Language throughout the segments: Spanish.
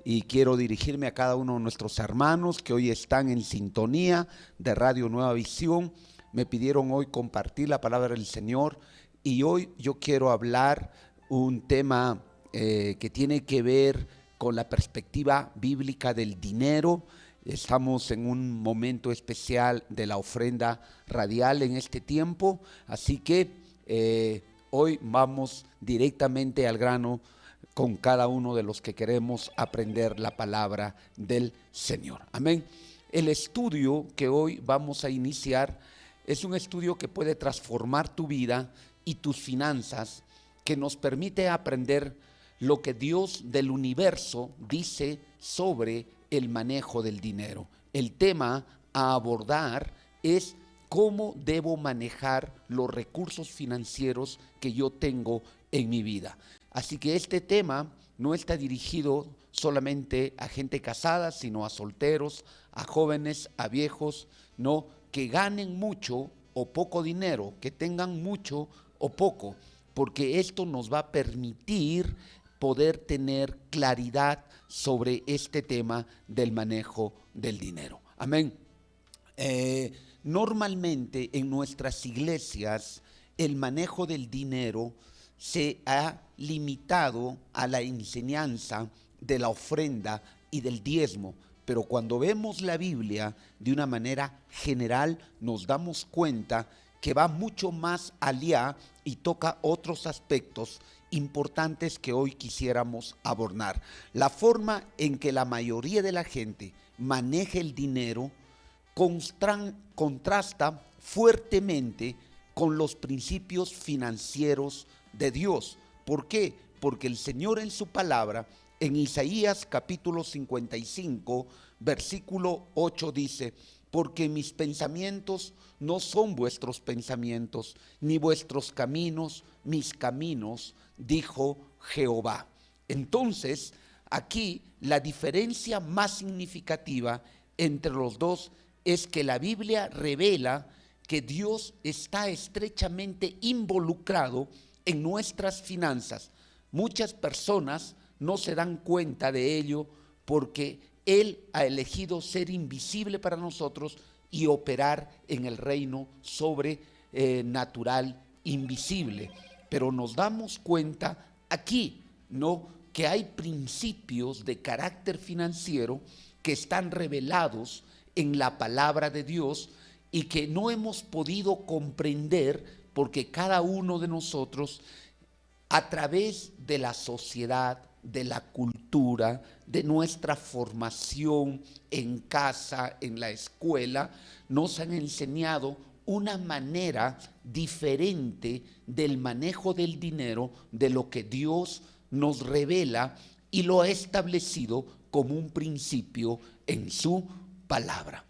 y quiero dirigirme a cada uno de nuestros hermanos que hoy están en sintonía de Radio Nueva Visión. Me pidieron hoy compartir la palabra del Señor y hoy yo quiero hablar un tema que tiene que ver con la perspectiva bíblica del dinero. Estamos en un momento especial de la ofrenda radial en este tiempo, así que hoy vamos directamente al grano con cada uno de los que queremos aprender la palabra del Señor. Amén. El estudio que hoy vamos a iniciar es un estudio que puede transformar tu vida y tus finanzas, que nos permite aprender lo que Dios del universo dice sobre el manejo del dinero. El tema a abordar es cómo debo manejar los recursos financieros que yo tengo en mi vida. Así que este tema no está dirigido solamente a gente casada, sino a solteros, a jóvenes, a viejos, no, que ganen mucho o poco dinero, que tengan mucho o poco, porque esto nos va a permitir poder tener claridad sobre este tema del manejo del dinero. Amén. Normalmente en nuestras iglesias el manejo del dinero se ha limitado a la enseñanza de la ofrenda y del diezmo, pero cuando vemos la Biblia de una manera general nos damos cuenta que va mucho más allá y toca otros aspectos importantes que hoy quisiéramos abordar. La forma en que la mayoría de la gente maneja el dinero contrasta fuertemente con los principios financieros de Dios. ¿Por qué? Porque el Señor en su palabra, en Isaías capítulo 55, versículo 8 dice: porque mis pensamientos no son vuestros pensamientos, ni vuestros caminos mis caminos, dijo Jehová. Entonces, aquí la diferencia más significativa entre los dos es que la Biblia revela que Dios está estrechamente involucrado en nuestras finanzas. Muchas personas no se dan cuenta de ello porque Él ha elegido ser invisible para nosotros y operar en el reino sobrenatural invisible. Pero nos damos cuenta aquí, ¿no?, que hay principios de carácter financiero que están revelados en la palabra de Dios y que no hemos podido comprender porque cada uno de nosotros, a través de la sociedad, de la cultura, de nuestra formación en casa, en la escuela, nos han enseñado una manera diferente del manejo del dinero de lo que Dios nos revela y lo ha establecido como un principio en su palabra.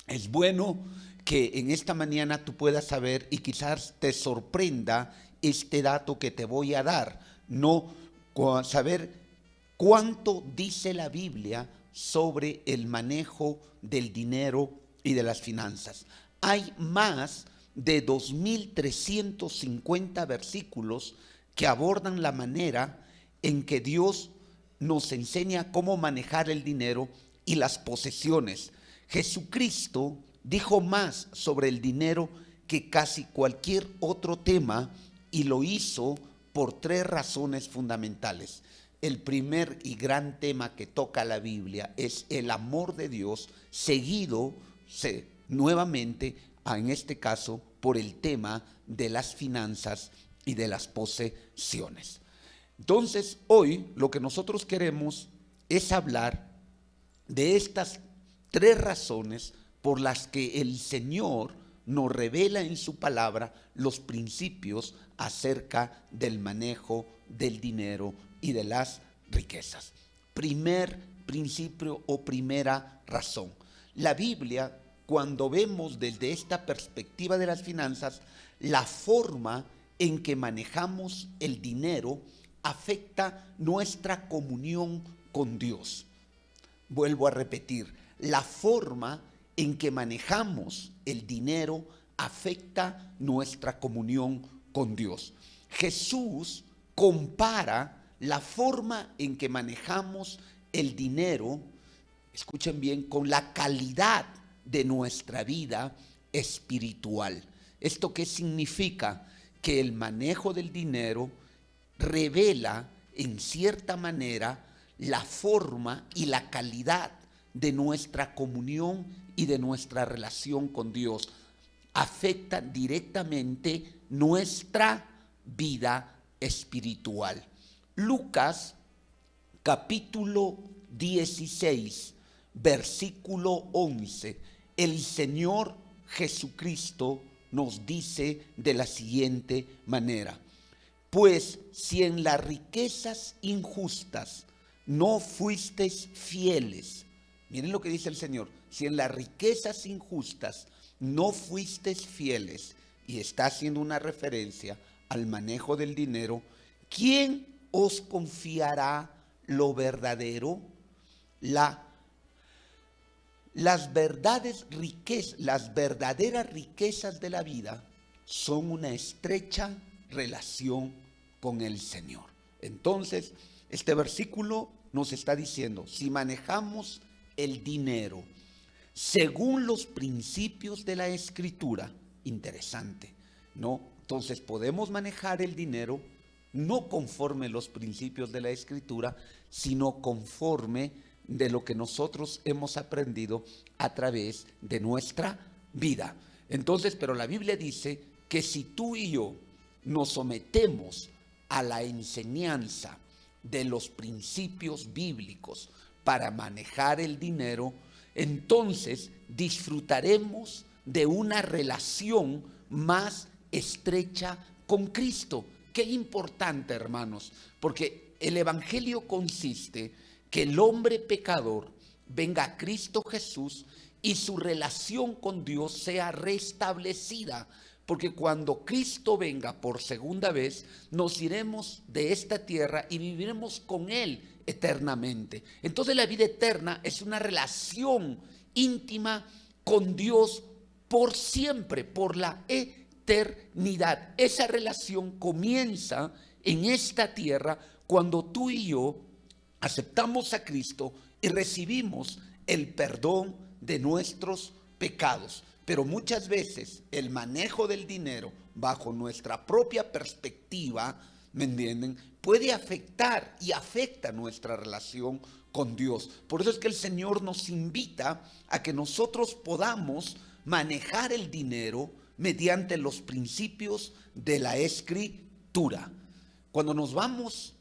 Es bueno que en esta mañana tú puedas saber y quizás te sorprenda este dato que te voy a dar, no saber cuánto dice la Biblia sobre el manejo del dinero y de las finanzas. Hay más de 2350 versículos que abordan la manera en que Dios nos enseña cómo manejar el dinero y las posesiones. Jesucristo dijo más sobre el dinero que casi cualquier otro tema y lo hizo por tres razones fundamentales. El primer y gran tema que toca la Biblia es el amor de Dios, seguido nuevamente, en este caso, por el tema de las finanzas y de las posesiones. Entonces, hoy lo que nosotros queremos es hablar de estas tres razones por las que el Señor nos revela en su palabra los principios acerca del manejo del dinero y de las riquezas. Primer principio o primera razón. La Biblia, cuando vemos desde esta perspectiva de las finanzas, la forma en que manejamos el dinero afecta nuestra comunión con Dios. Vuelvo a repetir, la forma en que manejamos el dinero afecta nuestra comunión con Dios. Jesús compara la forma en que manejamos el dinero, escuchen bien, con la calidad de nuestra vida espiritual. ¿Esto qué significa? Que el manejo del dinero revela en cierta manera la forma y la calidad de nuestra comunión y de nuestra relación con Dios. Afecta directamente nuestra vida espiritual. Lucas capítulo 16, versículo 11, el Señor Jesucristo nos dice de la siguiente manera: pues si en las riquezas injustas no fuisteis fieles, miren lo que dice el Señor, si en las riquezas injustas no fuisteis fieles, y está haciendo una referencia al manejo del dinero, ¿quién os confiará lo verdadero? Las verdaderas riquezas de la vida son una estrecha relación con el Señor. Entonces, este versículo nos está diciendo, si manejamos el dinero según los principios de la Escritura, interesante, ¿no? Entonces podemos manejar el dinero no conforme los principios de la Escritura, sino conforme de lo que nosotros hemos aprendido a través de nuestra vida. Entonces, pero la Biblia dice que si tú y yo nos sometemos a la enseñanza de los principios bíblicos para manejar el dinero, entonces disfrutaremos de una relación más estrecha con Cristo. Qué importante, hermanos, porque el evangelio consiste que el hombre pecador venga a Cristo Jesús y su relación con Dios sea restablecida. Porque cuando Cristo venga por segunda vez, nos iremos de esta tierra y viviremos con Él eternamente. Entonces la vida eterna es una relación íntima con Dios por siempre, por la eternidad. Esa relación comienza en esta tierra cuando tú y yo aceptamos a Cristo y recibimos el perdón de nuestros pecados. Pero muchas veces el manejo del dinero bajo nuestra propia perspectiva, ¿me entienden?, puede afectar y afecta nuestra relación con Dios. Por eso es que el Señor nos invita a que nosotros podamos manejar el dinero mediante los principios de la Escritura. Cuando nos vamos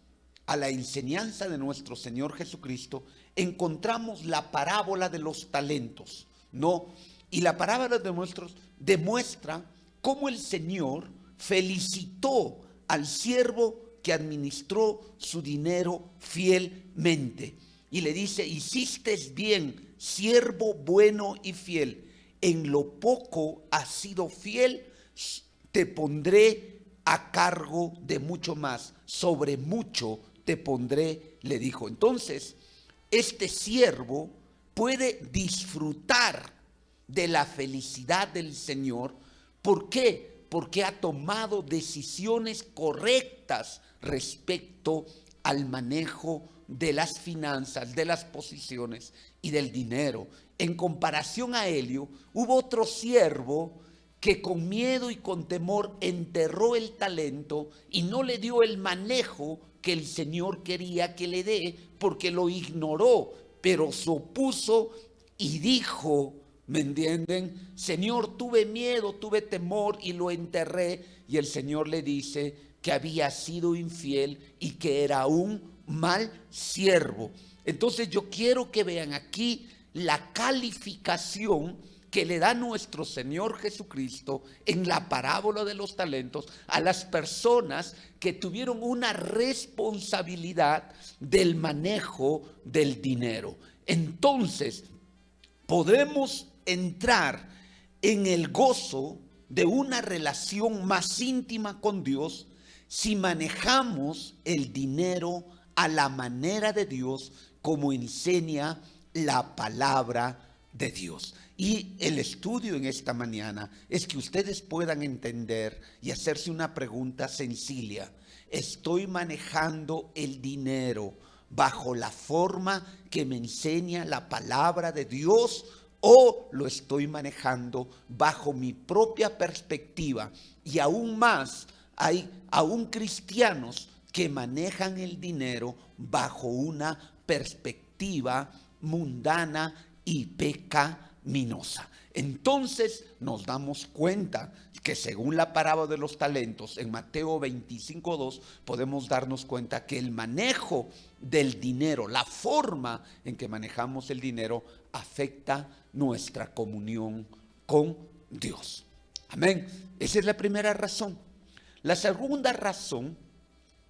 a la enseñanza de nuestro Señor Jesucristo, encontramos la parábola de los talentos, ¿no? Y la parábola de nuestros demuestra cómo el Señor felicitó al siervo que administró su dinero fielmente. Y le dice, hiciste bien, siervo bueno y fiel. En lo poco has sido fiel, te pondré a cargo de mucho más. Sobre mucho te pondré, le dijo. Entonces, este siervo puede disfrutar de la felicidad del Señor. ¿Por qué? Porque ha tomado decisiones correctas respecto al manejo de las finanzas, de las posiciones y del dinero. En comparación a Elio, hubo otro siervo que con miedo y con temor enterró el talento y no le dio el manejo que el Señor quería que le dé, porque lo ignoró, pero se opuso y dijo, ¿me entienden? Señor, tuve miedo, tuve temor y lo enterré. Y el Señor le dice que había sido infiel y que era un mal siervo. Entonces yo quiero que vean aquí la calificación que le da nuestro Señor Jesucristo en la parábola de los talentos a las personas que tuvieron una responsabilidad del manejo del dinero. Entonces, podemos entrar en el gozo de una relación más íntima con Dios si manejamos el dinero a la manera de Dios, como enseña la palabra de Dios. Y el estudio en esta mañana es que ustedes puedan entender y hacerse una pregunta sencilla. ¿Estoy manejando el dinero bajo la forma que me enseña la palabra de Dios, o lo estoy manejando bajo mi propia perspectiva. Y aún más, hay aún cristianos que manejan el dinero bajo una perspectiva mundana y pecaminosa. Entonces nos damos cuenta que según la parábola de los talentos en Mateo 25:2 podemos darnos cuenta que el manejo del dinero, la forma en que manejamos el dinero, afecta nuestra comunión con Dios. Amén. Esa es la primera razón. La segunda razón,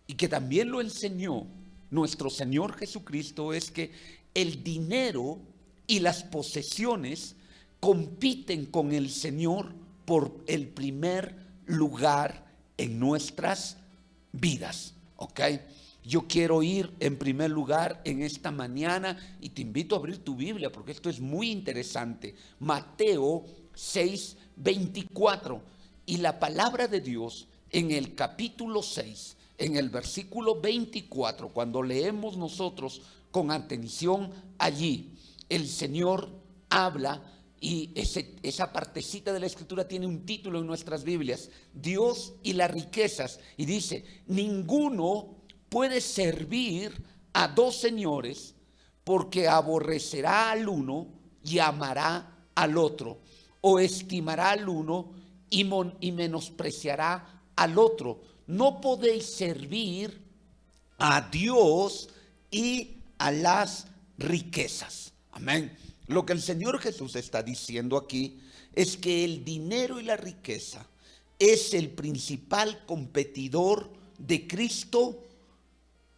y que también lo enseñó nuestro Señor Jesucristo, es que el dinero y las posesiones compiten con el Señor por el primer lugar en nuestras vidas. ¿Ok? Yo quiero ir en primer lugar en esta mañana y te invito a abrir tu Biblia porque esto es muy interesante. Mateo 6:24. Y la palabra de Dios en el capítulo 6, en el versículo 24, cuando leemos nosotros con atención allí, el Señor habla y esa partecita de la escritura tiene un título en nuestras Biblias: Dios y las riquezas. Y dice: ninguno puede servir a dos señores, porque aborrecerá al uno y amará al otro, o estimará al uno y menospreciará al otro. No podéis servir a Dios y a las riquezas. Amén. Lo que el Señor Jesús está diciendo aquí es que el dinero y la riqueza es el principal competidor de Cristo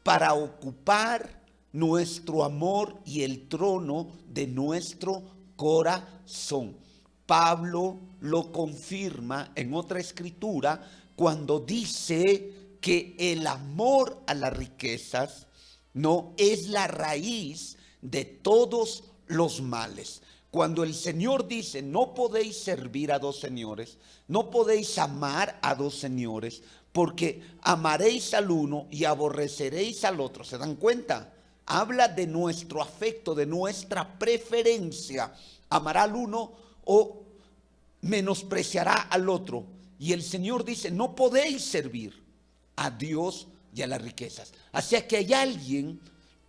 para ocupar nuestro amor y el trono de nuestro corazón. Pablo lo confirma en otra escritura cuando dice que el amor a las riquezas no es la raíz de todos los males. Cuando el Señor dice: no podéis servir a dos señores, no podéis amar a dos señores, porque amaréis al uno y aborreceréis al otro. ¿Se dan cuenta? Habla de nuestro afecto, de nuestra preferencia. Amará al uno o menospreciará al otro. Y el Señor dice: no podéis servir a Dios y a las riquezas. Así que hay alguien,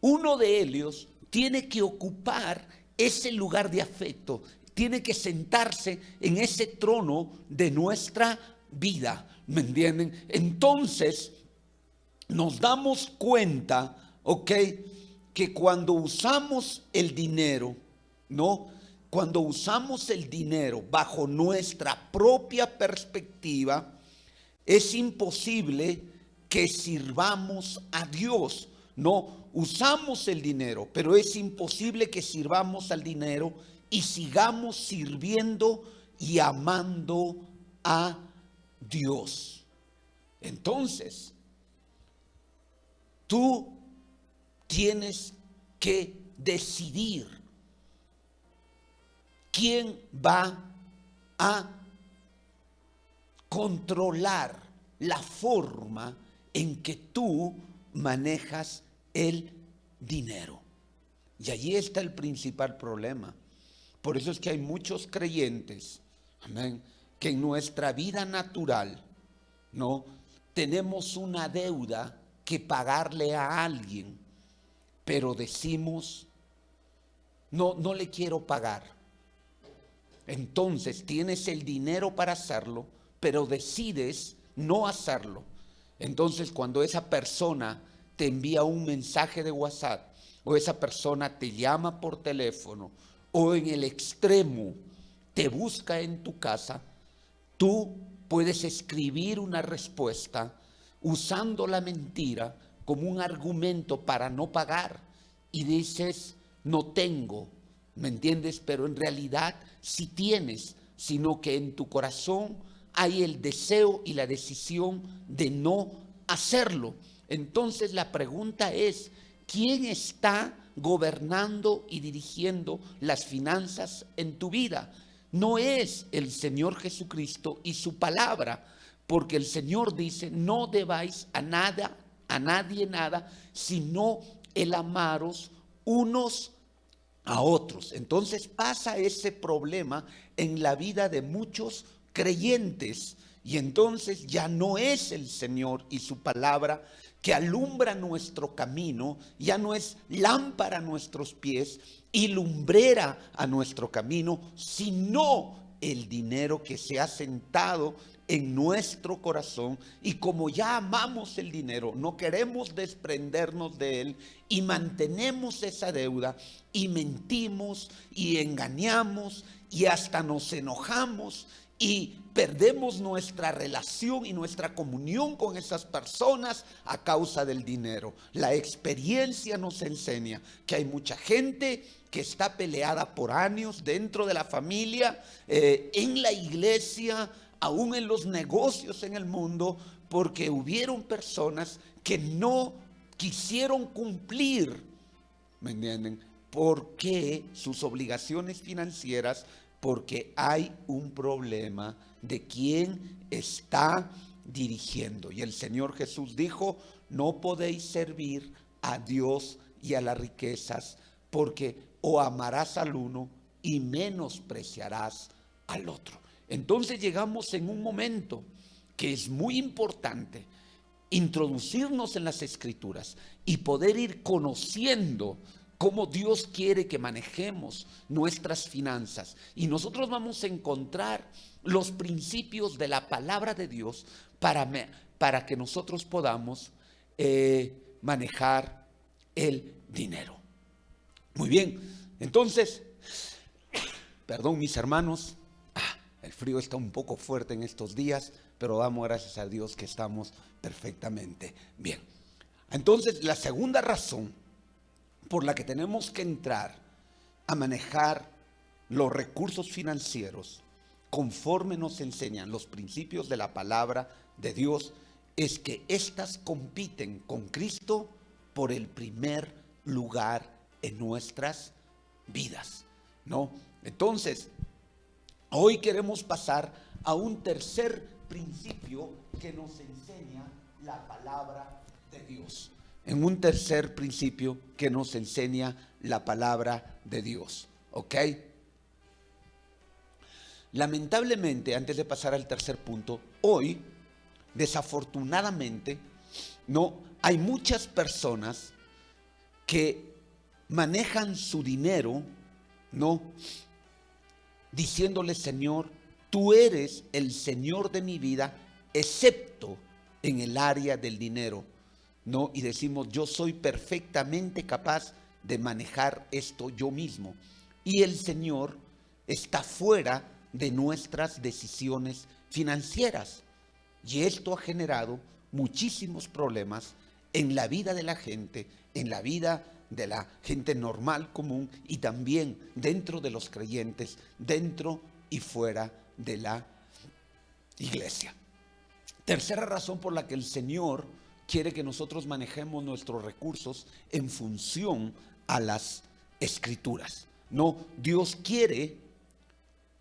uno de ellos, tiene que ocupar ese lugar de afecto, tiene que sentarse en ese trono de nuestra vida. ¿Me entienden? Entonces nos damos cuenta, ¿ok?, que cuando usamos el dinero, ¿no?, cuando usamos el dinero bajo nuestra propia perspectiva, es imposible que sirvamos a Dios. No, usamos el dinero, pero es imposible que sirvamos al dinero y sigamos sirviendo y amando a Dios. Entonces, tú tienes que decidir quién va a controlar la forma en que tú manejas el dinero. Y allí está el principal problema. Por eso es que hay muchos creyentes, amén, que en nuestra vida natural, ¿no?, tenemos una deuda que pagarle a alguien, pero decimos: no le quiero pagar. Entonces tienes el dinero para hacerlo, pero decides no hacerlo. Entonces, cuando esa persona te envía un mensaje de WhatsApp, o esa persona te llama por teléfono, o en el extremo te busca en tu casa, tú puedes escribir una respuesta usando la mentira como un argumento para no pagar, y dices: no tengo. ¿Me entiendes? Pero en realidad sí tienes, sino que en tu corazón hay el deseo y la decisión de no hacerlo. Entonces la pregunta es: ¿quién está gobernando y dirigiendo las finanzas en tu vida? No es el Señor Jesucristo y su palabra, porque el Señor dice: no debáis a nadie nada, sino el amaros unos a otros. Entonces pasa ese problema en la vida de muchos creyentes, y entonces ya no es el Señor y su palabra que alumbra nuestro camino, ya no es lámpara a nuestros pies y lumbrera a nuestro camino, sino el dinero que se ha sentado en nuestro corazón. Y como ya amamos el dinero, no queremos desprendernos de él y mantenemos esa deuda y mentimos y engañamos y hasta nos enojamos y perdemos nuestra relación y nuestra comunión con esas personas a causa del dinero. La experiencia nos enseña que hay mucha gente que está peleada por años dentro de la familia, en la iglesia, aún en los negocios en el mundo, porque hubieron personas que no quisieron cumplir, ¿me entienden?, porque sus obligaciones financieras, porque hay un problema de quién está dirigiendo. Y el Señor Jesús dijo: no podéis servir a Dios y a las riquezas, porque o amarás al uno y menospreciarás al otro. Entonces llegamos en un momento que es muy importante introducirnos en las Escrituras y poder ir conociendo cómo Dios quiere que manejemos nuestras finanzas. Y nosotros vamos a encontrar los principios de la palabra de Dios para que nosotros podamos manejar el dinero. Muy bien, entonces, perdón mis hermanos, el frío está un poco fuerte en estos días, pero damos gracias a Dios que estamos perfectamente bien. Entonces, la segunda razón por la que tenemos que entrar a manejar los recursos financieros conforme nos enseñan los principios de la palabra de Dios es que éstas compiten con Cristo por el primer lugar en nuestras vidas, ¿no? Entonces, hoy queremos pasar a un tercer principio que nos enseña la palabra de Dios. En un tercer principio que nos enseña la palabra de Dios, ¿ok? Lamentablemente, antes de pasar al tercer punto, hoy, desafortunadamente, no hay muchas personas que manejan su dinero, ¿no?, diciéndole: Señor, tú eres el Señor de mi vida, excepto en el área del dinero, ¿no? Y decimos: yo soy perfectamente capaz de manejar esto yo mismo. Y el Señor está fuera de nuestras decisiones financieras. Y esto ha generado muchísimos problemas en la vida de la gente, en la vida de la gente normal, común, y también dentro de los creyentes, dentro y fuera de la iglesia. Tercera razón por la que el Señor quiere que nosotros manejemos nuestros recursos en función a las Escrituras. No, Dios quiere,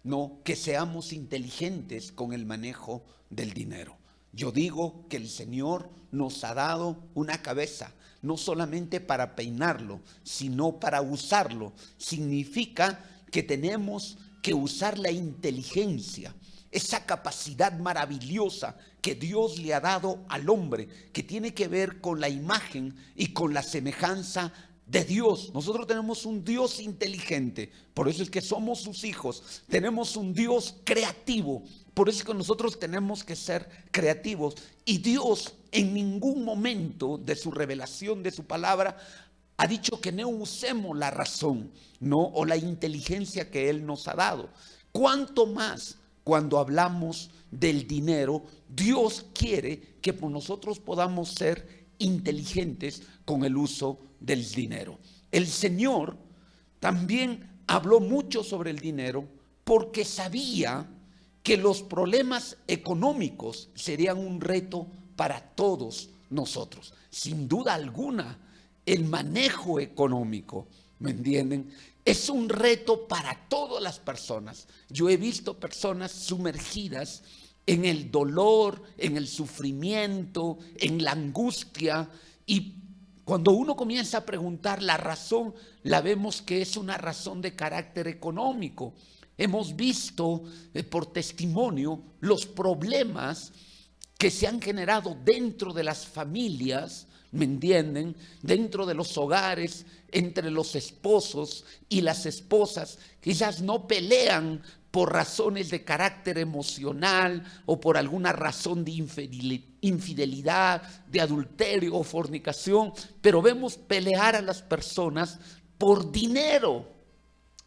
no, que seamos inteligentes con el manejo del dinero. Yo digo que el Señor nos ha dado una cabeza, no solamente para peinarlo, sino para usarlo. Significa que tenemos que usar la inteligencia, esa capacidad maravillosa que Dios le ha dado al hombre, que tiene que ver con la imagen y con la semejanza de Dios. Nosotros tenemos un Dios inteligente, por eso es que somos sus hijos. Tenemos un Dios creativo, por eso es que nosotros tenemos que ser creativos. Y Dios en ningún momento de su revelación, de su palabra, ha dicho que no usemos la razón, ¿no?, o la inteligencia que Él nos ha dado. ¿Cuánto más cuando hablamos del dinero? Dios quiere que nosotros podamos ser inteligentes con el uso del dinero. El Señor también habló mucho sobre el dinero porque sabía que los problemas económicos serían un reto para todos nosotros. Sin duda alguna, el manejo económico, ¿me entienden?, es un reto para todas las personas. Yo he visto personas sumergidas en el dolor, en el sufrimiento, en la angustia, y Cuando uno comienza a preguntar la razón, la vemos que es una razón de carácter económico. Hemos visto por testimonio los problemas que se han generado dentro de las familias, ¿me entienden? Dentro de los hogares, entre los esposos y las esposas. Quizás no pelean por razones de carácter emocional o por alguna razón de infidelidad, de adulterio o fornicación, pero vemos pelear a las personas por dinero.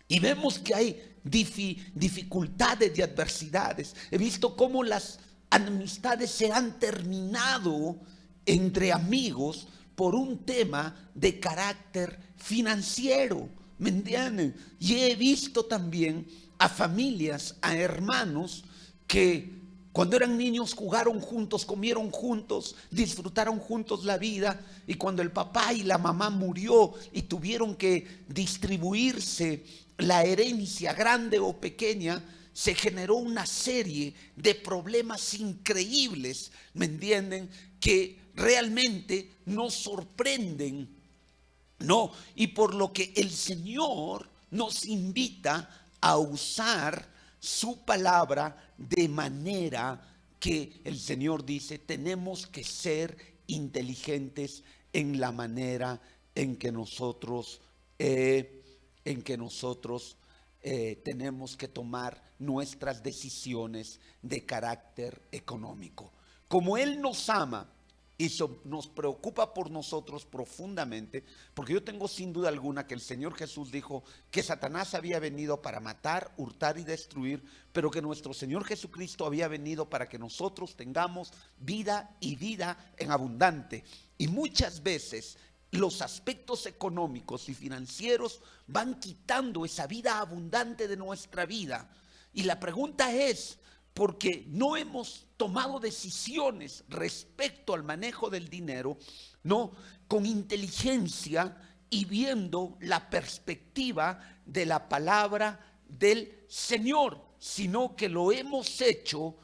Y vemos que hay dificultades y adversidades. He visto cómo las amistades se han terminado entre amigos por un tema de carácter financiero, ¿me entienden? Y he visto también a familias, a hermanos que cuando eran niños jugaron juntos, comieron juntos, disfrutaron juntos la vida, y cuando el papá y la mamá murió y tuvieron que distribuirse la herencia grande o pequeña, se generó una serie de problemas increíbles, ¿me entienden? Que realmente nos sorprenden, ¿no? Y por lo que el Señor nos invita a usar su palabra de manera que el Señor dice, tenemos que ser inteligentes en la manera en que nosotros tenemos que tomar nuestras decisiones de carácter económico. Como Él nos ama y nos preocupa por nosotros profundamente, porque yo tengo sin duda alguna que el Señor Jesús dijo que Satanás había venido para matar, hurtar y destruir, pero que nuestro Señor Jesucristo había venido para que nosotros tengamos vida y vida en abundante. Y muchas veces los aspectos económicos y financieros van quitando esa vida abundante de nuestra vida. Y la pregunta es, porque no hemos tomado decisiones respecto al manejo del dinero, no, con inteligencia y viendo la perspectiva de la palabra del Señor, sino que lo hemos hecho,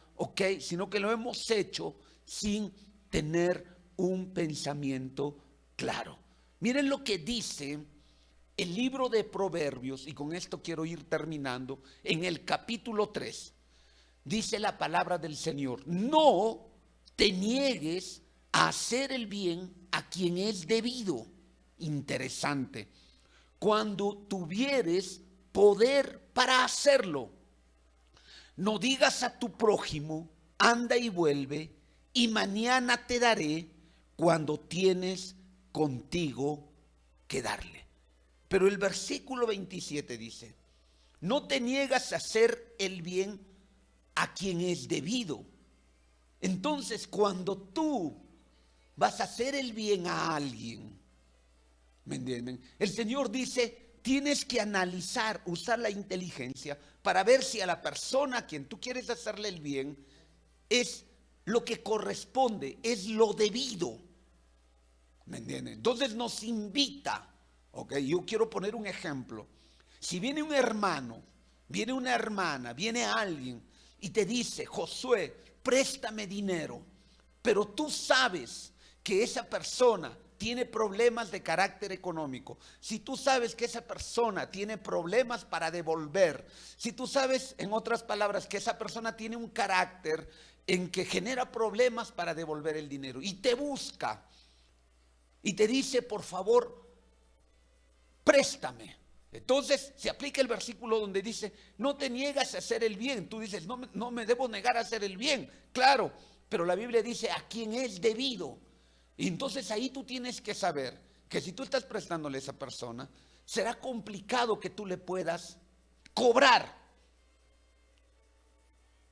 sino que lo hemos hecho sin tener un pensamiento claro. Miren lo que dice el libro de Proverbios, y con esto quiero ir terminando, en el capítulo 3. Dice la palabra del Señor: no te niegues a hacer el bien a quien es debido. Interesante. Cuando tuvieres poder para hacerlo, no digas a tu prójimo, anda y vuelve, y mañana te daré, cuando tienes contigo que darle. Pero el versículo 27 dice: no te niegas a hacer el bien a quien es debido. Entonces, cuando tú vas a hacer el bien a alguien, ¿me entienden? El Señor dice, tienes que analizar, usar la inteligencia para ver si a la persona a quien tú quieres hacerle el bien es lo que corresponde, es lo debido, ¿me entienden? Entonces nos invita, yo quiero poner un ejemplo. Si viene un hermano, viene una hermana, viene alguien y te dice: Josué, préstame dinero, pero tú sabes que esa persona tiene problemas de carácter económico, si tú sabes que esa persona tiene problemas para devolver, si tú sabes, en otras palabras, que esa persona tiene un carácter en que genera problemas para devolver el dinero, y te busca y te dice: por favor, préstame. Entonces se aplica el versículo donde dice: no te niegas a hacer el bien. Tú dices: no me debo negar a hacer el bien. Claro, pero la Biblia dice: a quien es debido. Y entonces ahí tú tienes que saber que si tú estás prestándole a esa persona, será complicado que tú le puedas cobrar.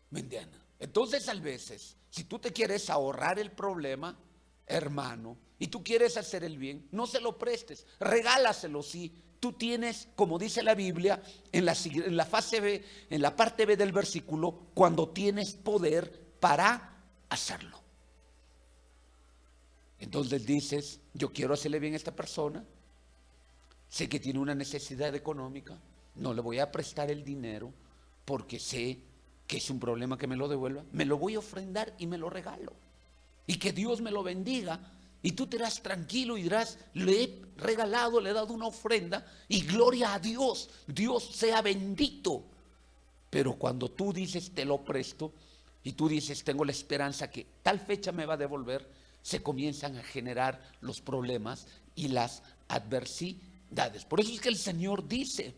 ¿Me entiendes? Entonces, a veces, si tú te quieres ahorrar el problema, hermano, y tú quieres hacer el bien, no se lo prestes, regálaselo. Si tú tienes, como dice la Biblia, en la fase B, en la parte B del versículo, cuando tienes poder para hacerlo. Entonces dices: yo quiero hacerle bien a esta persona, sé que tiene una necesidad económica, no le voy a prestar el dinero porque sé que es un problema que me lo devuelva, me lo voy a ofrendar y me lo regalo, y que Dios me lo bendiga, Y tú te irás tranquilo y dirás, le he regalado, le he dado una ofrenda y gloria a Dios, Dios sea bendito. Pero cuando tú dices te lo presto y tú dices tengo la esperanza que tal fecha me va a devolver, se comienzan a generar los problemas y las adversidades. Por eso es que el Señor dice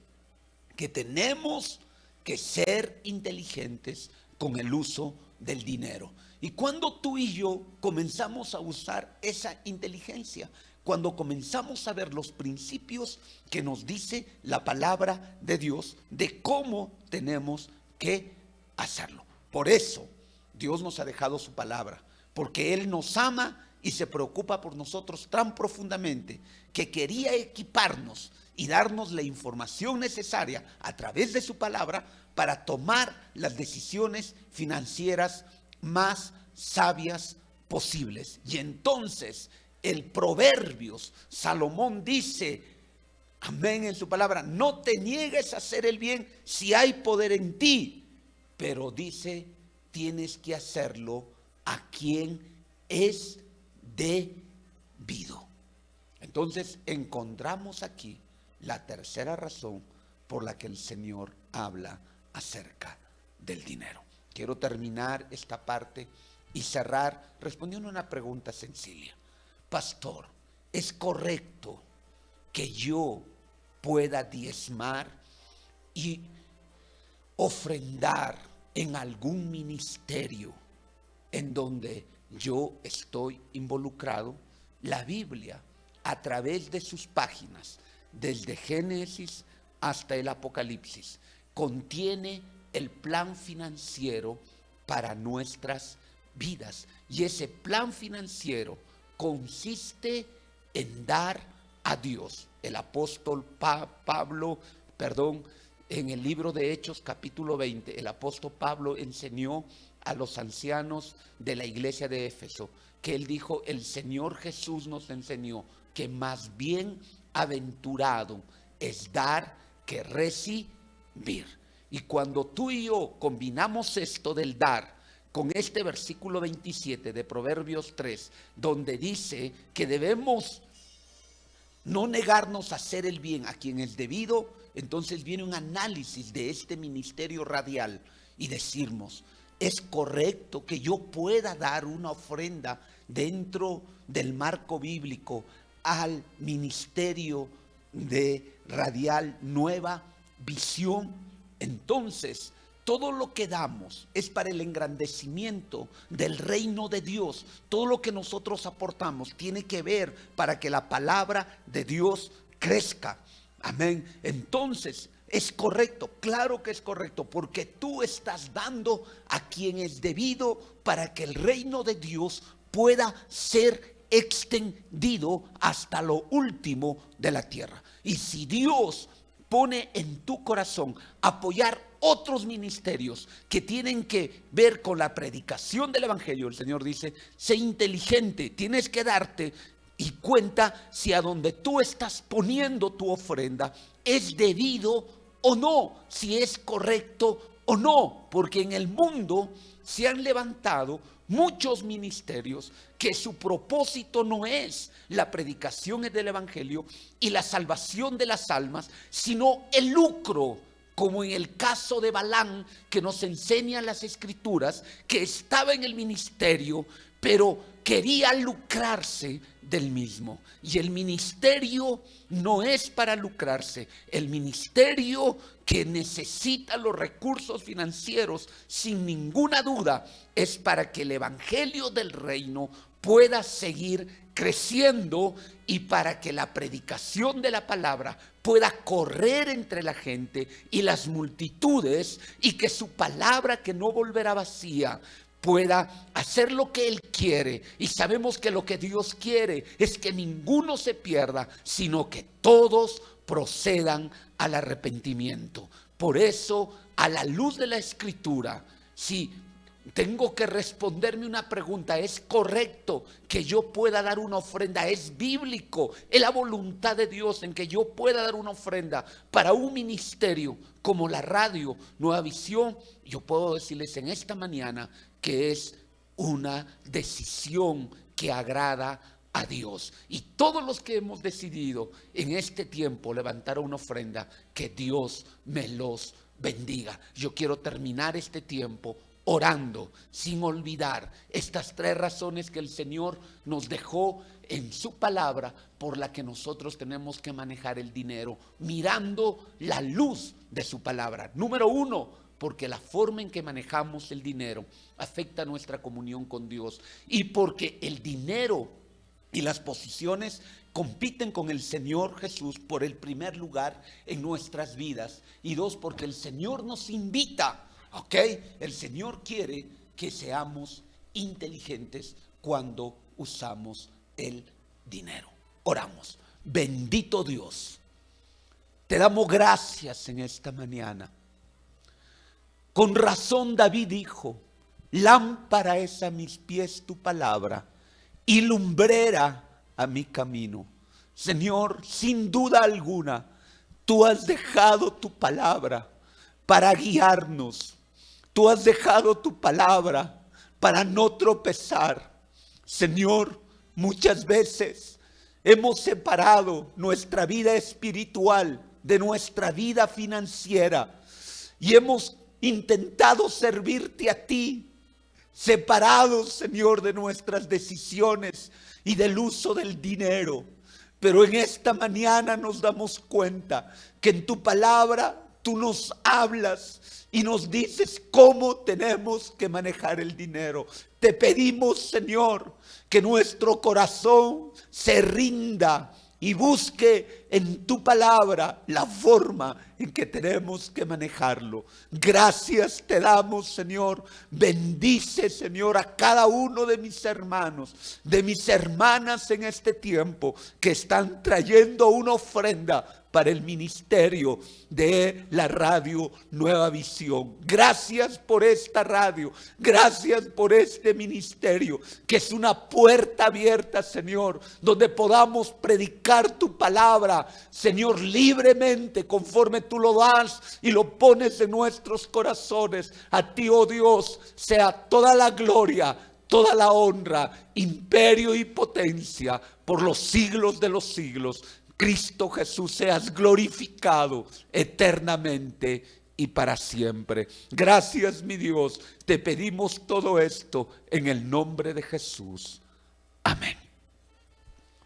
que tenemos que ser inteligentes con el uso del dinero. Y cuando tú y yo comenzamos a usar esa inteligencia, cuando comenzamos a ver los principios que nos dice la palabra de Dios de cómo tenemos que hacerlo. Por eso Dios nos ha dejado su palabra, porque Él nos ama y se preocupa por nosotros tan profundamente que quería equiparnos y darnos la información necesaria a través de su palabra para tomar las decisiones financieras más sabias posibles. Y entonces el Proverbios, Salomón dice, amén, en su palabra, no te niegues a hacer el bien si hay poder en ti, pero dice, tienes que hacerlo a quien es debido. Entonces encontramos aquí la tercera razón por la que el Señor habla acerca del dinero. Quiero terminar esta parte y cerrar respondiendo una pregunta sencilla. Pastor, ¿es correcto que yo pueda diezmar y ofrendar en algún ministerio en donde yo estoy involucrado? La Biblia, a través de sus páginas, desde Génesis hasta el Apocalipsis, contiene el plan financiero para nuestras vidas. Y ese plan financiero consiste en dar a Dios. El apóstol Pablo, en el libro de Hechos capítulo 20, el apóstol Pablo enseñó a los ancianos de la iglesia de Éfeso que él dijo, el Señor Jesús nos enseñó que más bien aventurado es dar que recibir. Y cuando tú y yo combinamos esto del dar con este versículo 27 de Proverbios 3, donde dice que debemos no negarnos a hacer el bien a quien es debido, entonces viene un análisis de este ministerio radial y decirnos, ¿es correcto que yo pueda dar una ofrenda dentro del marco bíblico al ministerio de Radial Nueva Visión? Entonces, todo lo que damos es para el engrandecimiento del reino de Dios. Todo lo que nosotros aportamos tiene que ver para que la palabra de Dios crezca. Amén. Entonces, ¿es correcto? Claro que es correcto, porque tú estás dando a quien es debido para que el reino de Dios pueda ser extendido hasta lo último de la tierra. Y si Dios pone en tu corazón apoyar otros ministerios que tienen que ver con la predicación del evangelio, el Señor dice, sé inteligente, tienes que darte y cuenta si a donde tú estás poniendo tu ofrenda es debido o no, si es correcto o no, porque en el mundo se han levantado muchos ministerios que su propósito no es la predicación del evangelio y la salvación de las almas, sino el lucro, como en el caso de Balaam, que nos enseñan las escrituras, que estaba en el ministerio, pero quería lucrarse del mismo. Y el ministerio no es para lucrarse. El ministerio que necesita los recursos financieros, sin ninguna duda, es para que el evangelio del reino pueda seguir creciendo y para que la predicación de la palabra pueda correr entre la gente y las multitudes, y que su palabra, que no volverá vacía, pueda hacer lo que Él quiere. Y sabemos que lo que Dios quiere es que ninguno se pierda, sino que todos procedan al arrepentimiento. Por eso, a la luz de la Escritura, si tengo que responderme una pregunta, ¿es correcto que yo pueda dar una ofrenda? ¿Es bíblico? ¿Es la voluntad de Dios en que yo pueda dar una ofrenda para un ministerio como la radio Nueva Visión? Yo puedo decirles en esta mañana que es una decisión que agrada a Dios. Y todos los que hemos decidido en este tiempo levantar una ofrenda, que Dios me los bendiga. Yo quiero terminar este tiempo orando, sin olvidar estas 3 razones que el Señor nos dejó en su palabra, por la que nosotros tenemos que manejar el dinero, mirando la luz de su palabra. Número 1, porque la forma en que manejamos el dinero afecta nuestra comunión con Dios, y porque el dinero y las posiciones compiten con el Señor Jesús por el primer lugar en nuestras vidas. Y 2, porque el Señor nos invita. ¿Ok? El Señor quiere que seamos inteligentes cuando usamos el dinero. Oramos. Bendito Dios, te damos gracias en esta mañana. Con razón David dijo: lámpara es a mis pies tu palabra y lumbrera a mi camino. Señor, sin duda alguna, tú has dejado tu palabra para guiarnos. Tú has dejado tu palabra para no tropezar. Señor, muchas veces hemos separado nuestra vida espiritual de nuestra vida financiera y hemos intentado servirte a ti, separados, Señor, de nuestras decisiones y del uso del dinero. Pero en esta mañana nos damos cuenta que en tu palabra tú nos hablas y nos dices cómo tenemos que manejar el dinero. Te pedimos, Señor, que nuestro corazón se rinda y busque en tu palabra la forma en que tenemos que manejarlo. Gracias te damos, Señor. Bendice, Señor, a cada uno de mis hermanos, de mis hermanas en este tiempo, que están trayendo una ofrenda para el ministerio de la radio Nueva Visión. Gracias por esta radio, gracias por este ministerio, que es una puerta abierta, Señor, donde podamos predicar tu palabra, Señor, libremente, conforme tú lo das y lo pones en nuestros corazones. A ti, oh Dios, sea toda la gloria, toda la honra, imperio y potencia por los siglos de los siglos. Cristo Jesús, seas glorificado eternamente y para siempre. Gracias, mi Dios. Te pedimos todo esto en el nombre de Jesús. Amén.